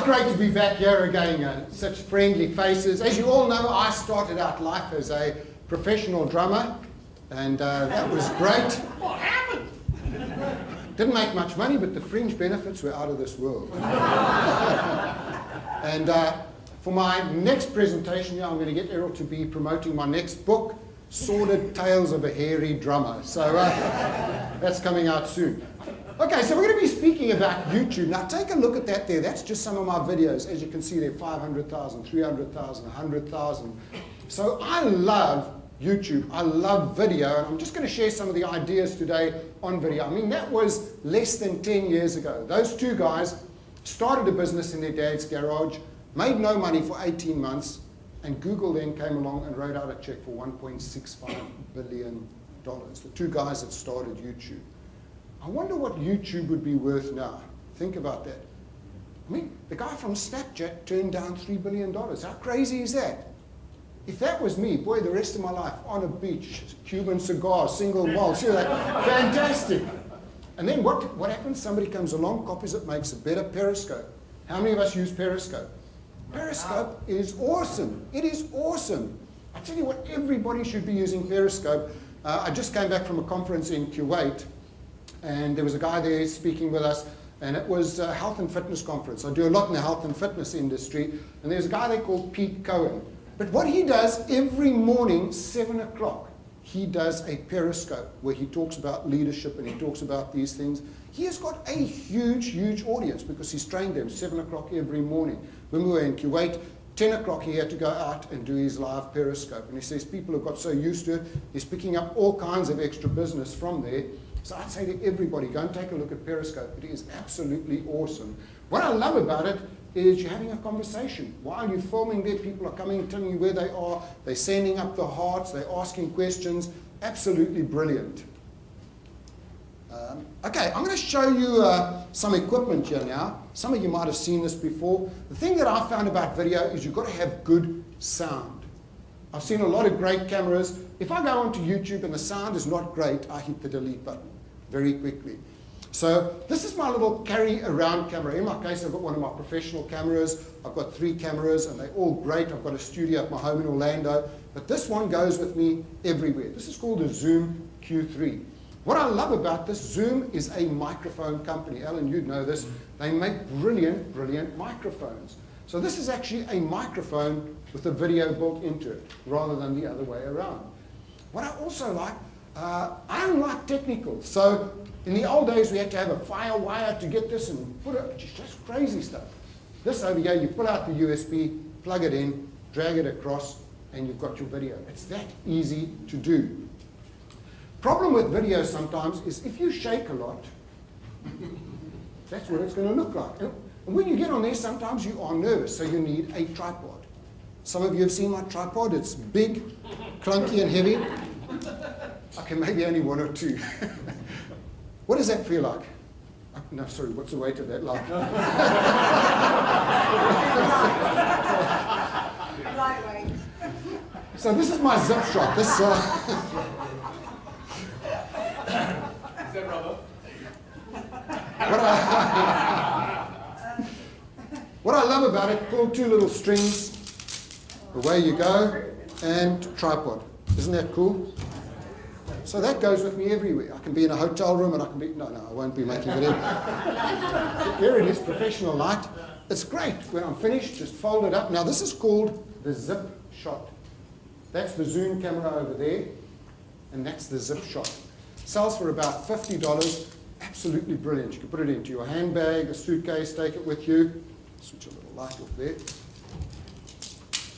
it's great to be back here again. Such friendly faces. As you all know, I started out life as a professional drummer, and that was great. What happened? Didn't make much money, but the fringe benefits were out of this world. And for my next presentation here, I'm going to get Errol to be promoting my next book, Sordid Tales of a Hairy Drummer. So that's coming out soon. Okay, so we're going to be speaking about YouTube. Now take a look at that there. That's just some of my videos. As you can see, they're 500,000, 300,000, 100,000. So I love YouTube. I love video, and I'm just going to share some of the ideas today on video. I mean, that was less than 10 years ago. Those two guys started a business in their dad's garage, made no money for 18 months, and Google then came along and wrote out a check for $1.65 billion. The two guys that started YouTube. I wonder what YouTube would be worth now. Think about that. I mean, the guy from Snapchat turned down $3 billion. How crazy is that? If that was me, boy, the rest of my life on a beach, Cuban cigar, single malt, see that? Fantastic. And then what happens? Somebody comes along, copies it, makes a better Periscope. How many of us use Periscope? Periscope is awesome. It is awesome. I tell you what, everybody should be using Periscope. I just came back from a conference in Kuwait, and there was a guy there speaking with us, and it was a health and fitness conference. I do a lot in the health and fitness industry, and there's a guy there called Pete Cohen. But what he does every morning, 7 o'clock, he does a Periscope where he talks about leadership and he talks about these things. He has got a huge, huge audience because he's trained them 7 o'clock every morning. When we were in Kuwait, 10 o'clock he had to go out and do his live Periscope. And he says people have got so used to it, he's picking up all kinds of extra business from there. So I'd say to everybody, go and take a look at Periscope. It is absolutely awesome. What I love about it is you're having a conversation. While you're filming there, people are coming and telling you where they are. They're sending up the hearts. They're asking questions. Absolutely brilliant. Okay, I'm going to show you some equipment here now. Some of you might have seen this before. The thing that I found about video is you've got to have good sound. I've seen a lot of great cameras. If I go onto YouTube and the sound is not great, I hit the delete button very quickly. So this is my little carry-around camera. In my case, I've got one of my professional cameras. I've got 3 cameras, and they're all great. I've got a studio at my home in Orlando. But this one goes with me everywhere. This is called a Zoom Q3. What I love about this, Zoom is a microphone company. Alan, you'd know this. They make brilliant, brilliant microphones. So this is actually a microphone with a video built into it, rather than the other way around. What I also like, I'm like technical. So in the old days, we had to have a fire wire to get this and put it, just crazy stuff. This over here, you pull out the USB, plug it in, drag it across, and you've got your video. It's that easy to do. Problem with video sometimes is if you shake a lot, that's what it's going to look like. And when you get on there, sometimes you are nervous, so you need a tripod. Some of you have seen my tripod. It's big, clunky, and heavy. Okay, maybe only 1 or 2. What does that feel like? No, sorry, what's the weight of that like? Lightweight. So this is my zip shot. This, Is that rubber? What I love about it, pull 2 little strings, away you go, and tripod. Isn't that cool? So that goes with me everywhere. I can be in a hotel room and I can be, no, I won't be making it in. Here it is, professional light. It's great. When I'm finished, just fold it up. Now this is called the zip shot. That's the zoom camera over there, and that's the zip shot. Sells for about $50. Absolutely brilliant. You can put it into your handbag, a suitcase, take it with you. Switch a little light off there.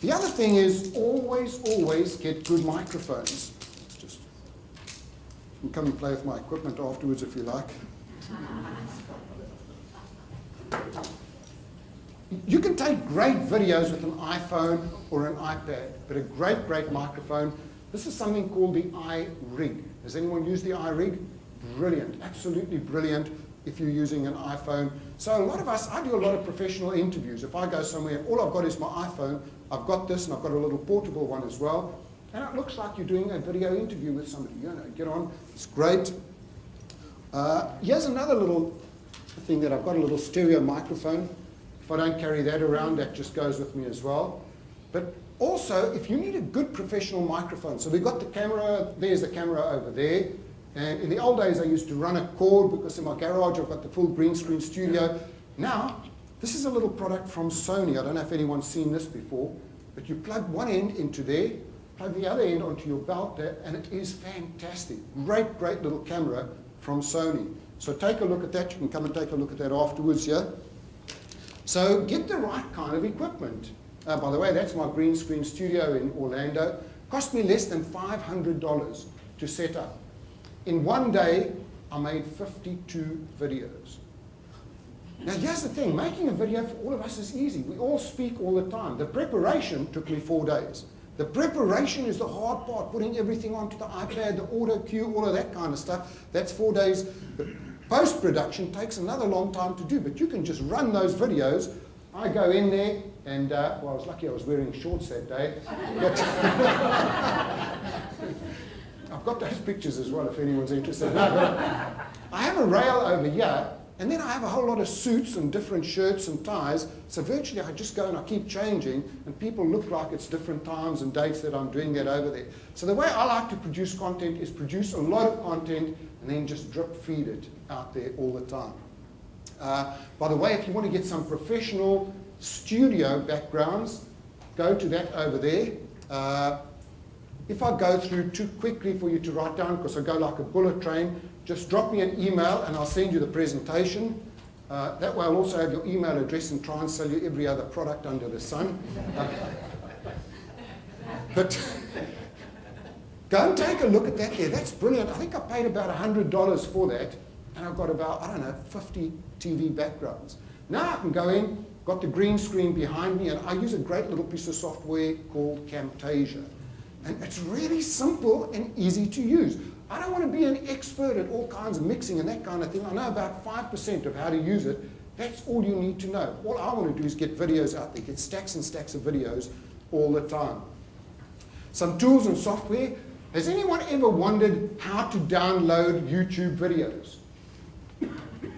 The other thing is always, always get good microphones. Just, you can come and play with my equipment afterwards if you like. You can take great videos with an iPhone or an iPad, but a great, great microphone. This is something called the iRig. Has anyone used the iRig? Brilliant, absolutely brilliant if you're using an iPhone. So a lot of us, I do a lot of professional interviews. If I go somewhere, all I've got is my iPhone. I've got this, and I've got a little portable one as well. And it looks like you're doing a video interview with somebody. You know, get on, it's great. Here's another little thing that I've got, a little stereo microphone. If I don't carry that around, that just goes with me as well. But also, if you need a good professional microphone, so we've got the camera, there's the camera over there. And in the old days, I used to run a cord because in my garage, I've got the full green screen studio. Now, this is a little product from Sony. I don't know if anyone's seen this before, but you plug one end into there, plug the other end onto your belt there, and it is fantastic. Great, great little camera from Sony. So take a look at that. You can come and take a look at that afterwards here. So get the right kind of equipment. By the way, that's my green screen studio in Orlando. Cost me less than $500 to set up. In one day, I made 52 videos. Now here's the thing, making a video for all of us is easy. We all speak all the time. The preparation took me 4 days. The preparation is the hard part, putting everything onto the iPad, the auto cue, all of that kind of stuff. That's 4 days. The post-production takes another long time to do, but you can just run those videos. I go in there, and well, I was lucky I was wearing shorts that day. But I've got those pictures as well if anyone's interested. No, but I have a rail over here, and then I have a whole lot of suits and different shirts and ties. So virtually I just go and I keep changing, and people look like it's different times and dates that I'm doing that over there. So the way I like to produce content is produce a lot of content and then just drip feed it out there all the time. By the way, if you want to get some professional studio backgrounds, go to that over there. If I go through too quickly for you to write down, because I go like a bullet train, just drop me an email and I'll send you the presentation. That way I'll also have your email address and try and sell you every other product under the sun. But go and take a look at that there. That's brilliant. I think I paid about $100 for that, and I've got about, I don't know, 50 TV backgrounds. Now I can go in, got the green screen behind me, and I use a great little piece of software called Camtasia. And it's really simple and easy to use. I don't want to be an expert at all kinds of mixing and that kind of thing. I know about 5% of how to use it. That's all you need to know. All I want to do is get videos out there, get stacks and stacks of videos all the time. Some tools and software. Has anyone ever wondered how to download YouTube videos?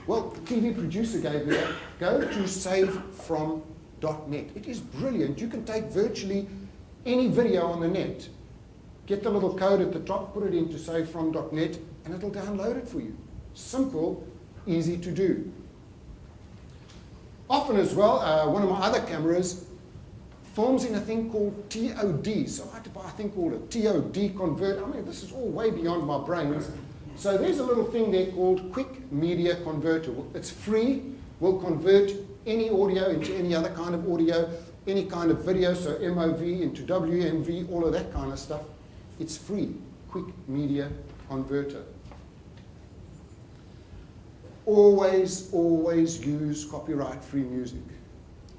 Well, the TV producer gave me that. Go to savefrom.net. It is brilliant. You can take virtually any video on the net. Get the little code at the top, put it into savefrom.net, and it'll download it for you. Simple, easy to do. Often as well, one of my other cameras films in a thing called TOD. So I had to buy a thing called a TOD converter. I mean, this is all way beyond my brains. So there's a little thing there called Quickmediaconvertor. It's free, will convert any audio into any other kind of audio, any kind of video, so MOV into WMV, all of that kind of stuff. It's free, Quickmediaconverter. Always, always use copyright-free music.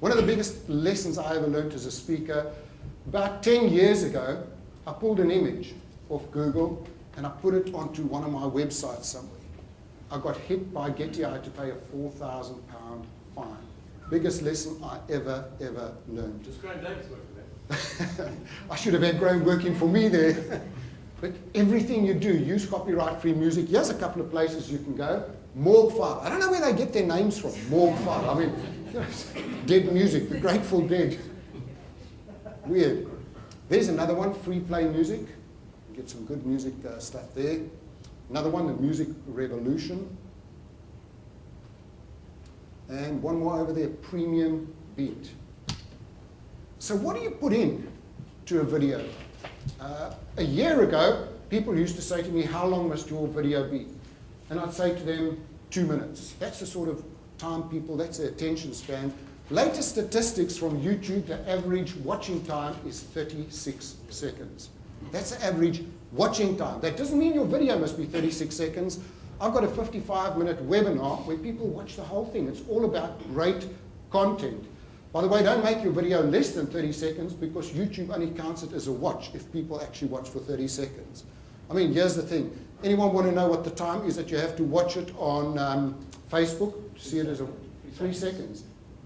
One of the biggest lessons I ever learned as a speaker, about 10 years ago, I pulled an image off Google and I put it onto one of my websites somewhere. I got hit by Getty. I had to pay a £4,000 fine. Biggest lesson I ever learned. Does Graham Davis work for that? I should have had Graham working for me there. But everything you do, use copyright-free music. Here's a couple of places you can go. Morgue File. I don't know where they get their names from. Morgue File. I mean, you know, dead music, the Grateful Dead. Weird. There's another one, Free Play Music. Get some good music stuff there. Another one, the Music Revolution. And one more over there, Premium Beat. So what do you put in to a video? A year ago, people used to say to me, how long must your video be? And I'd say to them, 2 minutes. That's the sort of time people, that's their attention span. Latest statistics from YouTube, the average watching time is 36 seconds. That's the average watching time. That doesn't mean your video must be 36 seconds. I've got a 55-minute webinar where people watch the whole thing. It's all about great content. By the way, don't make your video less than 30 seconds because YouTube only counts it as a watch if people actually watch for 30 seconds. I mean, here's the thing. Anyone want to know what the time is that you have to watch it on Facebook? See it as 3 seconds.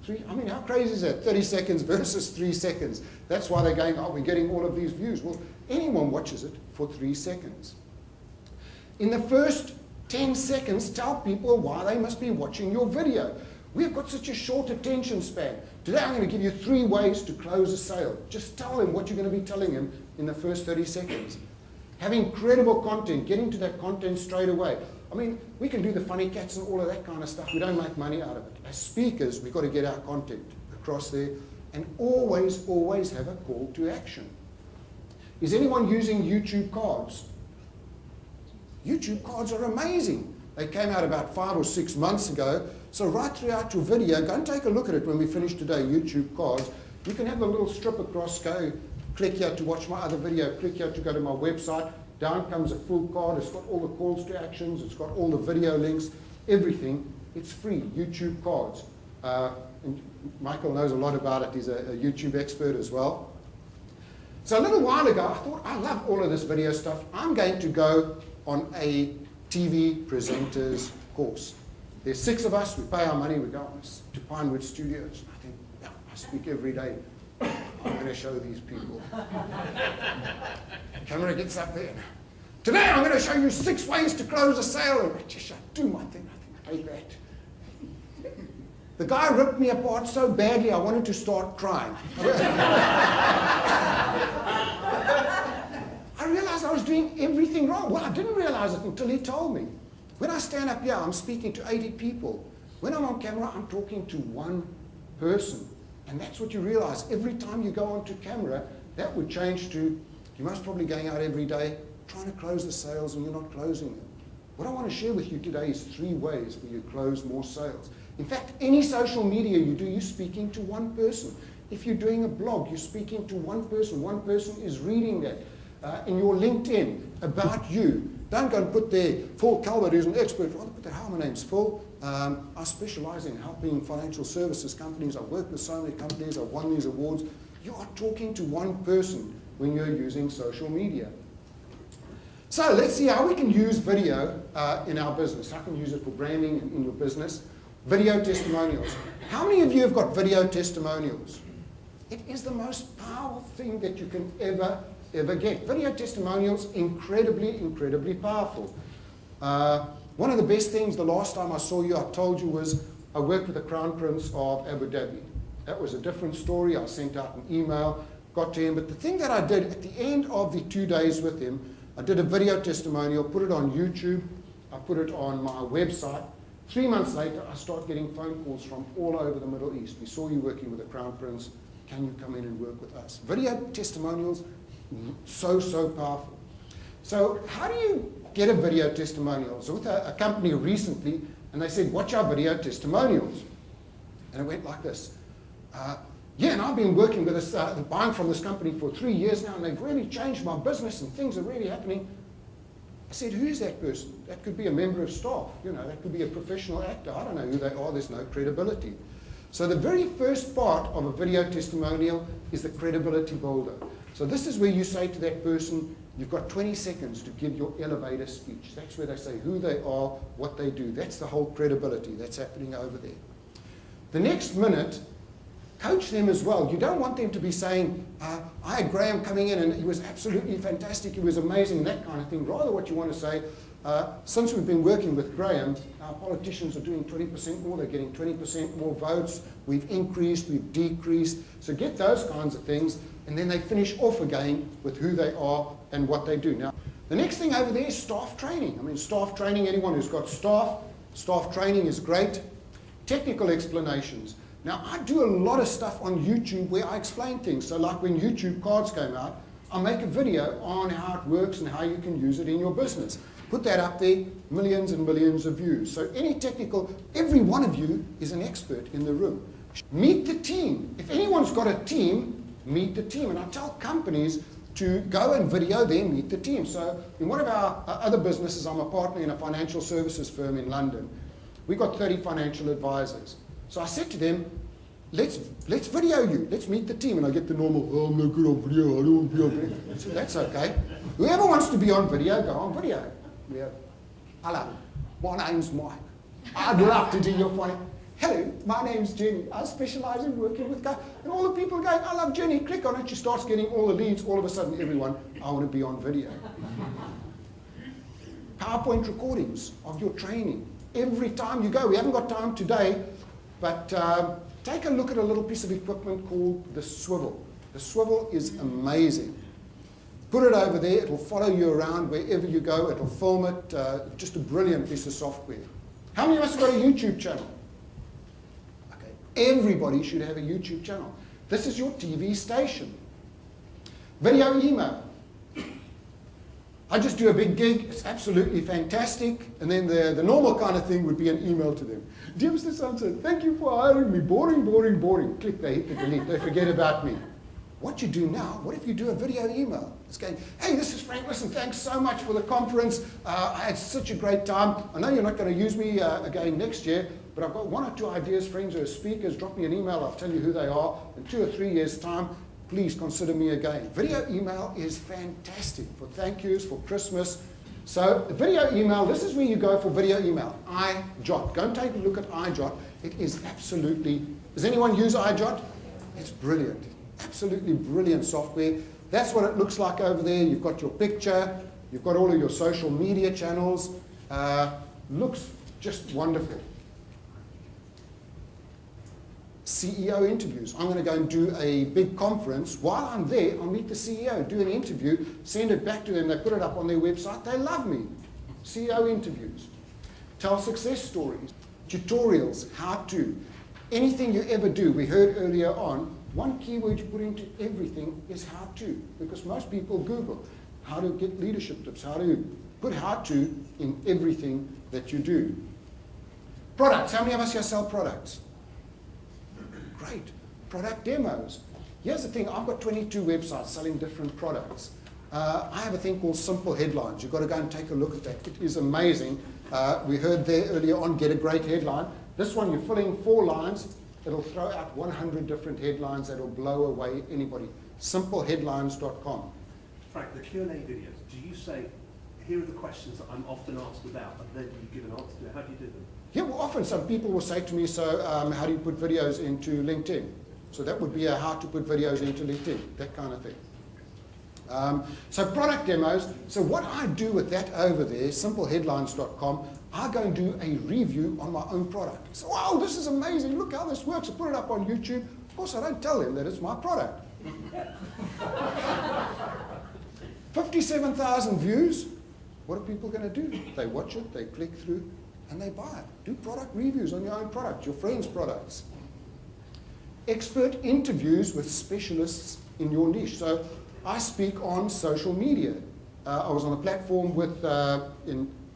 I mean, how crazy is that? 30 seconds versus 3 seconds. That's why they're going, oh, we're getting all of these views. Well, anyone watches it for 3 seconds. In the first 10 seconds, tell people why they must be watching your video. We have got such a short attention span. Today I'm going to give you 3 ways to close a sale. Just tell him what you're going to be telling him in the first 30 seconds. Having credible content, getting to that content straight away. I mean, we can do the funny cats and all of that kind of stuff. We don't make money out of it. As speakers, we've got to get our content across there and always, always have a call to action. Is anyone using YouTube cards? YouTube cards are amazing. They came out about 5 or 6 months ago. So right throughout your video, go and take a look at it when we finish today, YouTube cards. You can have a little strip across, go click here to watch my other video, click here to go to my website. Down comes a full card. It's got all the calls to actions. It's got all the video links, everything. It's free, YouTube cards. And Michael knows a lot about it. He's a YouTube expert as well. So a little while ago, I thought, I love all of this video stuff. I'm going to go on a TV presenter's course. There's 6 of us. We pay our money. We go to Pinewood Studios. I think, yeah, I speak every day. I'm going to show these people. Camera gets up there. Today I'm going to show you 6 ways to close a sale. And I just do my thing. I think I take that. The guy ripped me apart so badly I wanted to start crying. I realized I was doing everything wrong. Well, I didn't realize it until he told me. When I stand up here, I'm speaking to 80 people. When I'm on camera, I'm talking to 1 person. And that's what you realize. Every time you go onto camera, that would change to, you're most probably going out every day, trying to close the sales and you're not closing them. What I want to share with you today is 3 ways for you to close more sales. In fact, any social media you do, you're speaking to 1 person. If you're doing a blog, you're speaking to 1 person. 1 person is reading that. In your LinkedIn, about you. Don't go and put there, Phil Calvert, who's an expert. Rather put there, hi, my name's Phil. I specialize in helping financial services companies. I've worked with so many companies. I've won these awards. You are talking to 1 person when you're using social media. So let's see how we can use video in our business. How can you use it for branding in your business? Video testimonials. How many of you have got video testimonials? It is the most powerful thing that you can ever get. Video testimonials, incredibly, incredibly powerful. One of the best things the last time I saw you, I told you, was I worked with the Crown Prince of Abu Dhabi. That was a different story. I sent out an email, got to him. But the thing that I did at the end of the 2 days with him, I did a video testimonial, put it on YouTube, I put it on my website. 3 months later, I start getting phone calls from all over the Middle East. We saw you working with the Crown Prince. Can you come in and work with us? Video testimonials, so powerful. So how do you get a video testimonial? I was with a company recently, and they said, watch our video testimonials. And it went like this. Yeah, and I've been working with this, buying from this company for 3 years now, and they've really changed my business, and things are really happening. I said, who's that person? That could be a member of staff. You know, that could be a professional actor. I don't know who they are. There's no credibility. So the very first part of a video testimonial is the credibility builder. So this is where you say to that person, you've got 20 seconds to give your elevator speech. That's where they say who they are, what they do. That's the whole credibility that's happening over there. The next minute, coach them as well. You don't want them to be saying, I had Graham coming in and he was absolutely fantastic, he was amazing, that kind of thing. Rather what you want to say, since we've been working with Graham, our politicians are doing 20% more, they're getting 20% more votes, we've increased, we've decreased. So get those kinds of things, and then they finish off again with who they are and what they do. Now, the next thing over there is staff training. I mean, staff training, anyone who's got staff training is great. Technical explanations. Now, I do a lot of stuff on YouTube where I explain things. So like when YouTube cards came out, I make a video on how it works and how you can use it in your business. Put that up there, millions and millions of views. So any technical, every one of you is an expert in the room. Meet the team. If anyone's got a team, meet the team. And I tell companies to go and video them, meet the team. So in one of our other businesses, I'm a partner in a financial services firm in London. We've got 30 financial advisors. So I said to them, let's video you. Let's meet the team. And I get the normal, oh, I'm not good on video. I don't want to be on video. So that's okay. Whoever wants to be on video, go on video. We have, hello, my name's Mike. I'd love to do your funny. Hello, my name's Jenny. I specialize in working with guys. And all the people are going, I love Jenny. Click on it. She starts getting all the leads. All of a sudden, everyone, I want to be on video. PowerPoint recordings of your training. Every time you go, we haven't got time today. But take a look at a little piece of equipment called the swivel. The swivel is amazing. Put it over there, it'll follow you around wherever you go, it'll film it, just a brilliant piece of software. How many of us have got a YouTube channel? Okay, everybody should have a YouTube channel. This is your TV station. Video email. I just do a big gig, it's absolutely fantastic, and then the normal kind of thing would be an email to them. Dear Mr. So-and-so, thank you for hiring me, boring, boring, boring. Click, they hit the delete, they forget about me. What you do now, what if you do a video email? It's going, hey, this is Frank, listen, thanks so much for the conference. I had such a great time. I know you're not going to use me again next year, but I've got 1 or 2 ideas, friends who are speakers. Drop me an email, I'll tell you who they are. In 2 or 3 years' time, please consider me again. Video email is fantastic for thank yous, for Christmas. So video email, this is where you go for video email. iJot. Go and take a look at iJot. It is absolutely, does anyone use iJot? It's brilliant. Absolutely brilliant software. That's what it looks like over there. You've got your picture, you've got all of your social media channels. Looks just wonderful. CEO interviews. I'm going to go and do a big conference. While I'm there, I'll meet the CEO, do an interview, send it back to them. They put it up on their website. They love me. CEO interviews. Tell success stories. Tutorials, how to. Anything you ever do, we heard earlier on, one keyword you put into everything is how to, because most people Google how to get leadership tips, how to put how to in everything that you do. Products. How many of us here sell products? Great. Product demos. Here's the thing, I've got 22 websites selling different products. I have a thing called Simple Headlines. You've got to go and take a look at that. It is amazing. We heard there earlier on, get a great headline. This one, you're filling 4 lines. It'll throw out 100 different headlines that will blow away anybody. SimpleHeadlines.com. Frank, the Q&A videos, do you say, here are the questions that I'm often asked about, and then you give an answer to it? How do you do them? Yeah, well, often some people will say to me, so how do you put videos into LinkedIn? So that would be a how to put videos into LinkedIn, that kind of thing. So product demos, so what I do with that over there, simpleheadlines.com, I go and do a review on my own product. So, wow, this is amazing, look how this works. I put it up on YouTube. Of course, I don't tell them that it's my product. 57,000 views. What are people going to do? They watch it, they click through, and they buy it. Do product reviews on your own product, your friends' products. Expert interviews with specialists in your niche. So I speak on social media. I was on a platform with a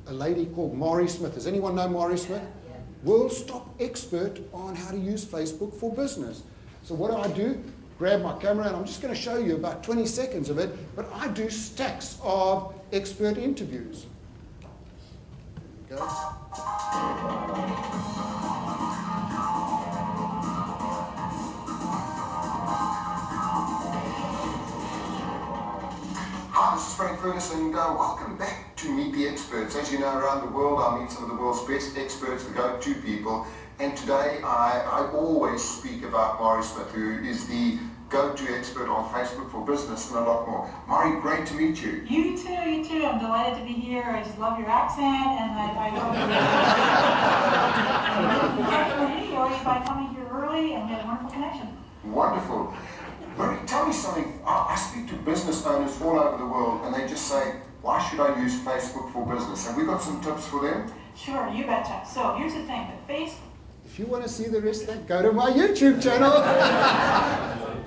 lady called Maury Smith. Does anyone know Maury Smith? Yeah. World's top expert on how to use Facebook for business. So what do? Grab my camera, and I'm just going to show you about 20 seconds of it, but I do stacks of expert interviews. There we go. Hi, this is Frank Furness, and welcome back to Meet the Experts. As you know, around the world, I meet some of the world's best experts, the go-to people. And today, I always speak about Maury Smith, who is the go-to expert on Facebook for business and a lot more. Maury, great to meet you. You too, you too. I'm delighted to be here. I just love your accent, and I hope by coming here early, and we had a wonderful connection. Wonderful. Maury, tell me something. I speak to business owners all over the world, and they just say, why should I use Facebook for business? Have we got some tips for them? Sure, you betcha. So here's the thing, that Facebook... If you want to see the rest of that, go to my YouTube channel.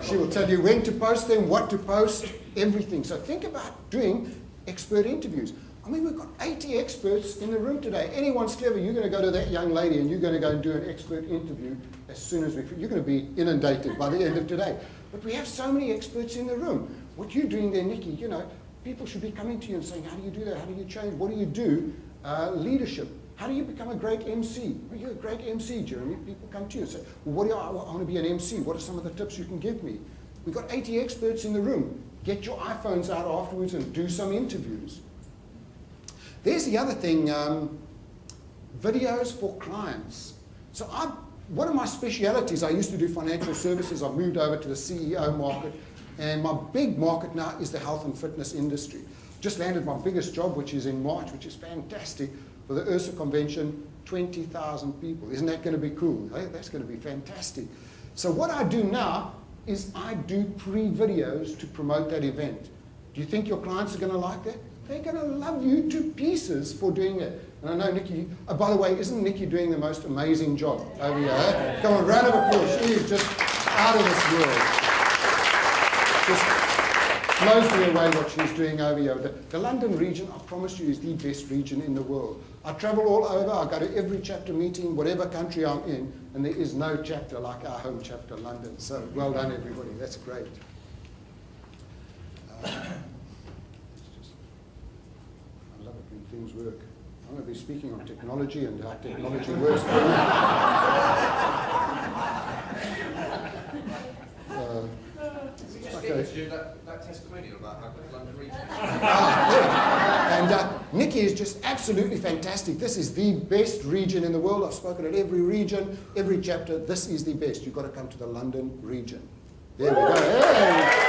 She will tell you when to post them, what to post, everything. So think about doing expert interviews. I mean, we've got 80 experts in the room today. Anyone's clever, you're going to go to that young lady and you're going to go and do an expert interview as soon as you're going to be inundated by the end of today. But we have so many experts in the room. What you're doing there, Nikki, you know, people should be coming to you and saying, how do you do that? How do you change? What do you do? Leadership. How do you become a great MC? Well, you're a great MC, Jeremy. People come to you and say, well, I want to be an MC. What are some of the tips you can give me? We've got 80 experts in the room. Get your iPhones out afterwards and do some interviews. There's the other thing, videos for clients. So one of my specialities, I used to do financial services. I've moved over to the CEO market. And my big market now is the health and fitness industry. Just landed my biggest job, which is in March, which is fantastic, for the URSA convention. 20,000 people. Isn't that going to be cool? Hey, that's going to be fantastic. So what I do now is I do pre-videos to promote that event. Do you think your clients are going to like that? They're going to love you to pieces for doing it. And I know Nikki, by the way, isn't Nikki doing the most amazing job over here? Eh? Come on, round of applause. She is just out of this world. Just blows me away what she's doing over here. The London region, I promise you, is the best region in the world. I travel all over. I go to every chapter meeting, whatever country I'm in, and there is no chapter like our home chapter, London. So well done, everybody. That's great. I love it when things work. I'm going to be speaking on technology and how technology works. Okay. That testimonial about how good London region is. And Nikki is just absolutely fantastic. This is the best region in the world. I've spoken at every region, every chapter. This is the best. You've got to come to the London region. There we go. Hey.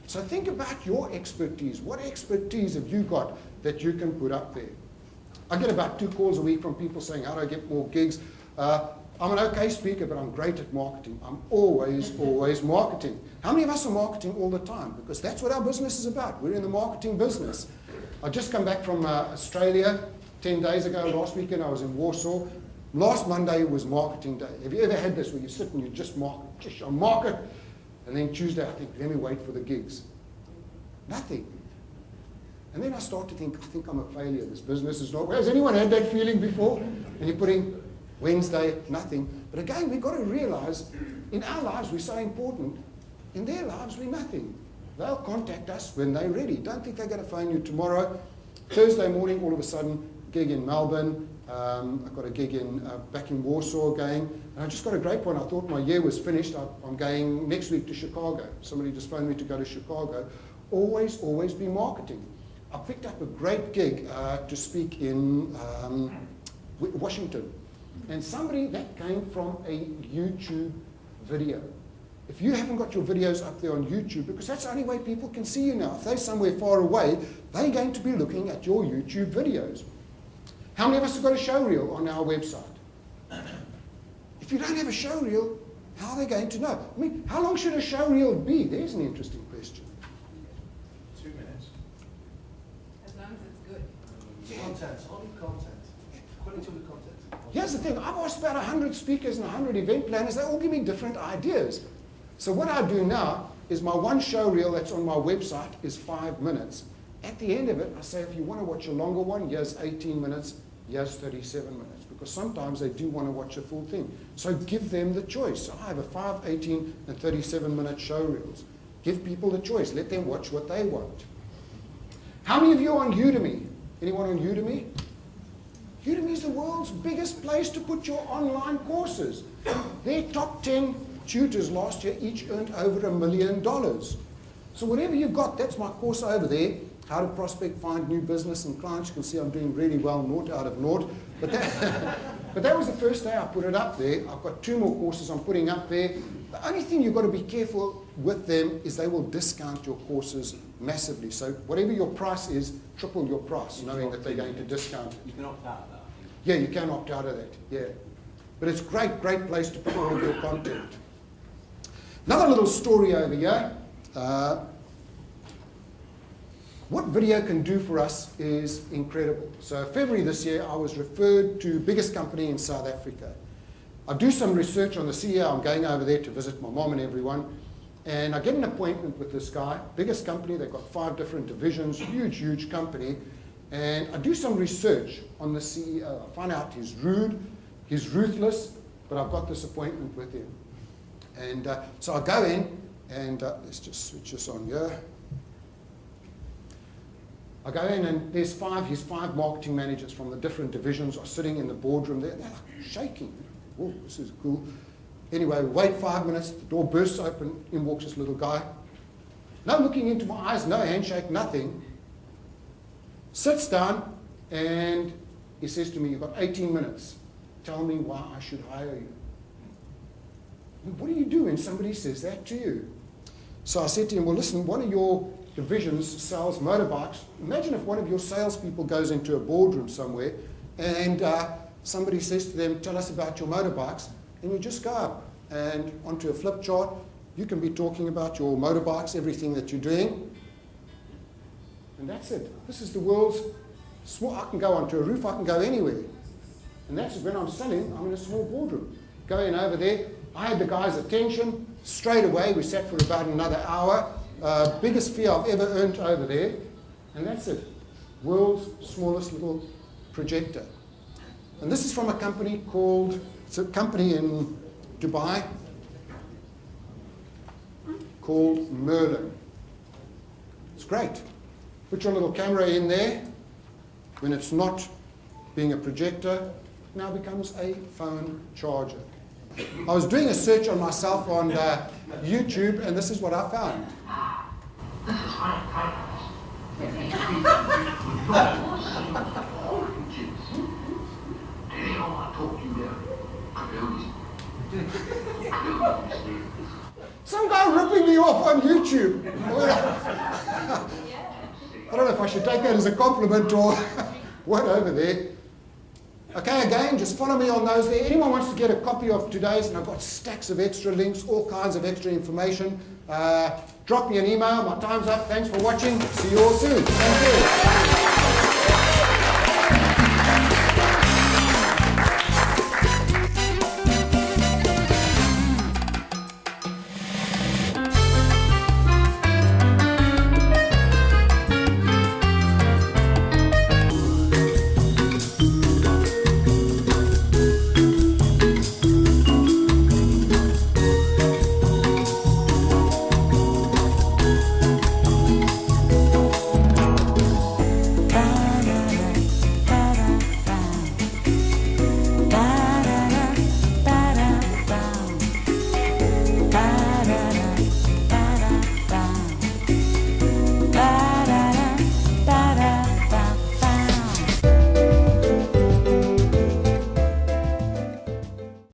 So think about your expertise. What expertise have you got that you can put up there? I get about 2 calls a week from people saying, how do I get more gigs? I'm an okay speaker, but I'm great at marketing. I'm always marketing. How many of us are marketing all the time? Because that's what our business is about. We're in the marketing business. I just come back from Australia 10 days ago. Last weekend I was in Warsaw. Last Monday was marketing day. Have you ever had this where you sit and you just market, and then Tuesday I think, let me wait for the gigs. Nothing. And then I start to think, I think I'm a failure. This business is not. Has anyone had that feeling before? And you're putting Wednesday, nothing. But again, we've got to realize in our lives we're so important. In their lives, we're nothing. They'll contact us when they're ready. Don't think they're going to phone you tomorrow. Thursday morning, all of a sudden, gig in Melbourne. I've got a gig back in Warsaw again. And I just got a great point. I thought my year was finished. I'm going next week to Chicago. Somebody just phoned me to go to Chicago. Always be marketing. I picked up a great gig to speak in Washington. And somebody that came from a YouTube video. If you haven't got your videos up there on YouTube, because that's the only way people can see you now. If they're somewhere far away, they're going to be looking at your YouTube videos. How many of us have got a show reel on our website? If you don't have a show reel, how are they going to know? I mean, how long should a show reel be? There's an interesting question. 2 minutes. As long as it's good. Content, only content. Quality of the content. Here's the thing. I've asked about 100 speakers and 100 event planners. They all give me different ideas. So what I do now is my one show reel that's on my website is 5 minutes. At the end of it, I say, if you want to watch a longer one, here's 18 minutes, here's 37 minutes. Because sometimes they do want to watch a full thing. So give them the choice. So I have a 5, 18, and 37-minute show reels. Give people the choice. Let them watch what they want. How many of you are on Udemy? Anyone on Udemy? Udemy is the world's biggest place to put your online courses. Their top 10 tutors last year each earned over $1 million. So whatever you've got, that's my course over there. How to prospect, find new business and clients. You can see I'm doing really well, 0 out of 0. But that was the first day I put it up there. I've got 2 more courses I'm putting up there. The only thing you've got to be careful with them is they will discount your courses massively. So whatever your price is, triple your price, knowing that they're going to discount it. You can opt out of that. Yeah, you can opt out of that, yeah. But it's a great place to put all of your content. Another little story over here. What video can do for us is incredible. So February this year, I was referred to biggest company in South Africa. I do some research on the CEO. I'm going over there to visit my mom and everyone. And I get an appointment with this guy, biggest company. They've got 5 different divisions, huge company. And I do some research on the CEO. I find out he's rude, he's ruthless, but I've got this appointment with him. And so I go in, and let's just switch this on here. I go in, and there's his 5 marketing managers from the different divisions are sitting in the boardroom there. They're like shaking. Whoa, this is cool. Anyway, we wait 5 minutes, the door bursts open, in walks this little guy. No looking into my eyes, no handshake, nothing. Sits down, and he says to me, you've got 18 minutes. Tell me why I should hire you. What do you do when somebody says that to you? So I said to him, well, listen, one of your divisions sells motorbikes. Imagine if one of your salespeople goes into a boardroom somewhere and somebody says to them, tell us about your motorbikes, and you just go up and onto a flip chart, you can be talking about your motorbikes, everything that you're doing, and that's it. This is the world's small, I can go onto a roof, I can go anywhere. And that's when I'm selling, I'm in a small boardroom. Going over there, I had the guy's attention straight away. We sat for about another hour. Biggest fee I've ever earned over there. And that's it. World's smallest little projector. And this is from a company called, it's a company in Dubai called Merlin. It's great. Put your little camera in there. When it's not being a projector, it now becomes a phone charger. I was doing a search on myself on YouTube, and this is what I found. This is Some guy ripping me off on YouTube. I don't know if I should take that as a compliment or what over there. Okay, again, just follow me on those there. Anyone wants to get a copy of today's, and I've got stacks of extra links, all kinds of extra information, drop me an email. My time's up. Thanks for watching. See you all soon. Thank you.